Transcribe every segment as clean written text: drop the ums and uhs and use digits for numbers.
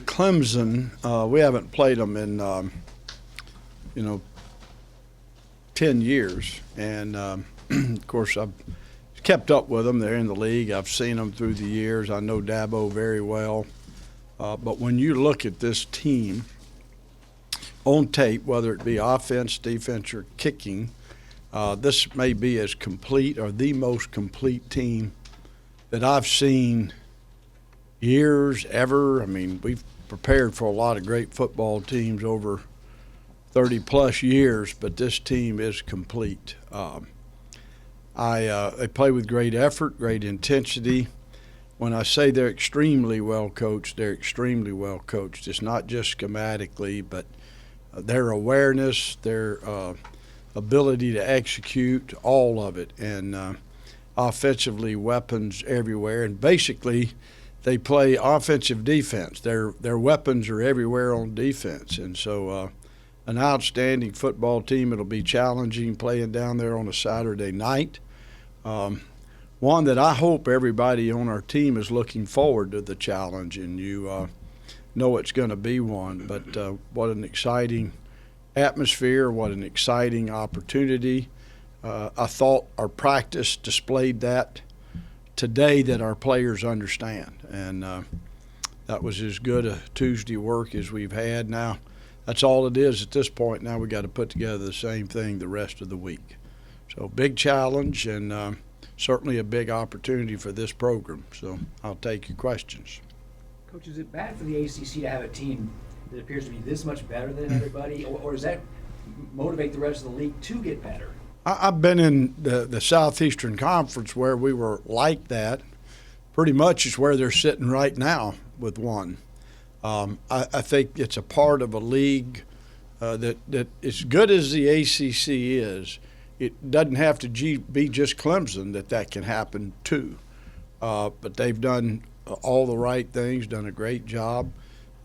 Clemson, we haven't played them in, 10 years. And, of course, I've kept up with them. They're in the league. I've seen them through the years. I know Dabo very well. But when you look at this team on tape, whether it be offense, defense, or kicking, this may be as complete or the most complete team that I've seen years, ever. I mean, we've prepared for a lot of great football teams over 30-plus years, but this team is complete. They play with great effort, great intensity. When I say they're extremely well coached, they're extremely well coached. It's not just schematically, but their awareness, their ability to execute, all of it, and offensively weapons everywhere. And basically, they play offensive defense. Their weapons are everywhere on defense, and so an outstanding football team. It'll be challenging playing down there on a Saturday night. One that I hope everybody on our team is looking forward to the challenge, and you know it's going to be one. But what an exciting atmosphere, what an exciting opportunity. I thought our practice displayed that today, that our players understand, and that was as good a Tuesday work as we've had. Now, that's all it is at this point. Now we got to put together the same thing the rest of the week. So big challenge, and certainly a big opportunity for this program. So I'll take your questions. Coach, is it bad for the ACC to have a team that appears to be this much better than everybody, or does that motivate the rest of the league to get better? I've been in the Southeastern Conference where we were like that. Pretty much is where they're sitting right now with one. I think it's a part of a league that as good as the ACC is, it doesn't have to be just Clemson that can happen too. But they've done all the right things, done a great job.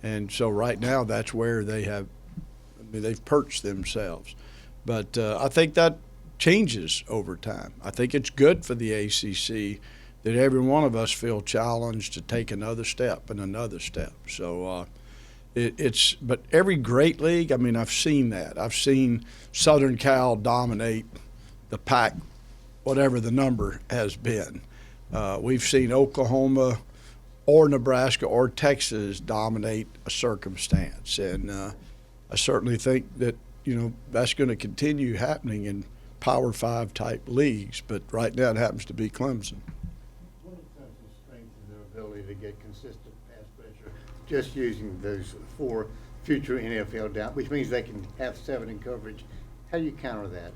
And so right now that's where they've perched themselves. But I think that changes over time. I think it's good for the ACC that every one of us feel challenged to take another step and another step. So but every great league, I mean, I've seen that. I've seen Southern Cal dominate the Pac, whatever the number has been. We've seen Oklahoma or Nebraska or Texas dominate a circumstance. And I certainly think that, that's going to continue happening in Power 5 type leagues, but right now it happens to be Clemson. One of Clemson's strengths is their ability to get consistent pass pressure, just using those 4 future NFL down, which means they can have 7 in coverage. How do you counter that?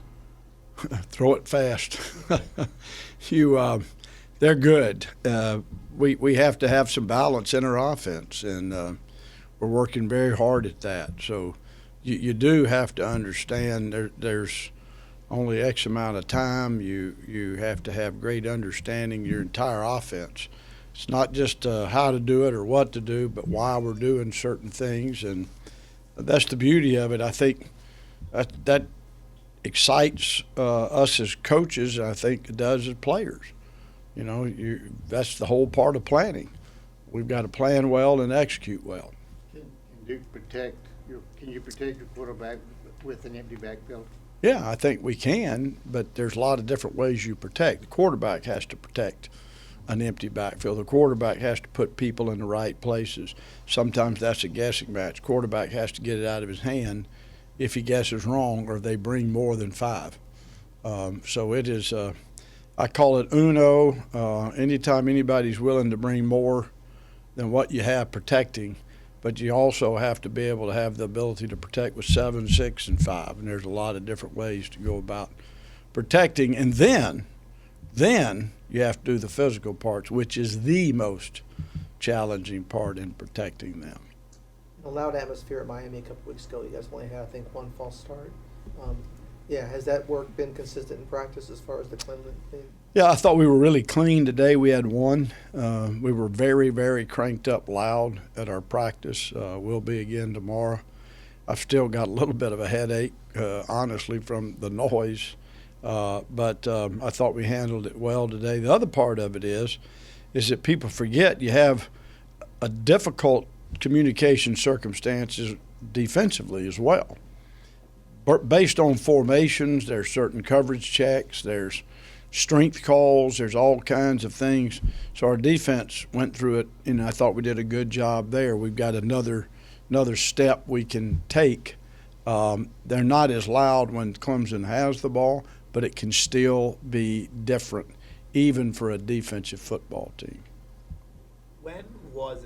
Throw it fast. They're good. We have to have some balance in our offense, and we're working very hard at that. So you do have to understand there's only X amount of time. You have to have great understanding your entire offense. It's not just how to do it or what to do, but why we're doing certain things, and that's the beauty of it. I think that excites us as coaches. I think it does as players. That's the whole part of planning. We've got to plan well and execute well. Can you protect your quarterback with an empty backfield? Yeah, I think we can, but there's a lot of different ways you protect. The quarterback has to protect an empty backfield. The quarterback has to put people in the right places. Sometimes that's a guessing match. Quarterback has to get it out of his hand if he guesses wrong or they bring more than 5. So it is, I call it uno. Anytime anybody's willing to bring more than what you have protecting, but you also have to be able to have the ability to protect with 7, 6, and 5. And there's a lot of different ways to go about protecting. And then you have to do the physical parts, which is the most challenging part in protecting them. A loud atmosphere at Miami a couple weeks ago. You guys only had, I think, 1 false start. Has that work been consistent in practice as far as the Clemson thing? Yeah, I thought we were really clean today. We had 1. We were very, very cranked up loud at our practice. We'll be again tomorrow. I've still got a little bit of a headache, honestly, from the noise. But I thought we handled it well today. The other part of it is that people forget you have a difficult communication circumstances defensively as well. Based on formations, there's certain coverage checks, there's strength calls, there's all kinds of things. So our defense went through it, and I thought we did a good job there. We've got another step we can take. They're not as loud when Clemson has the ball, but it can still be different, even for a defensive football team. When was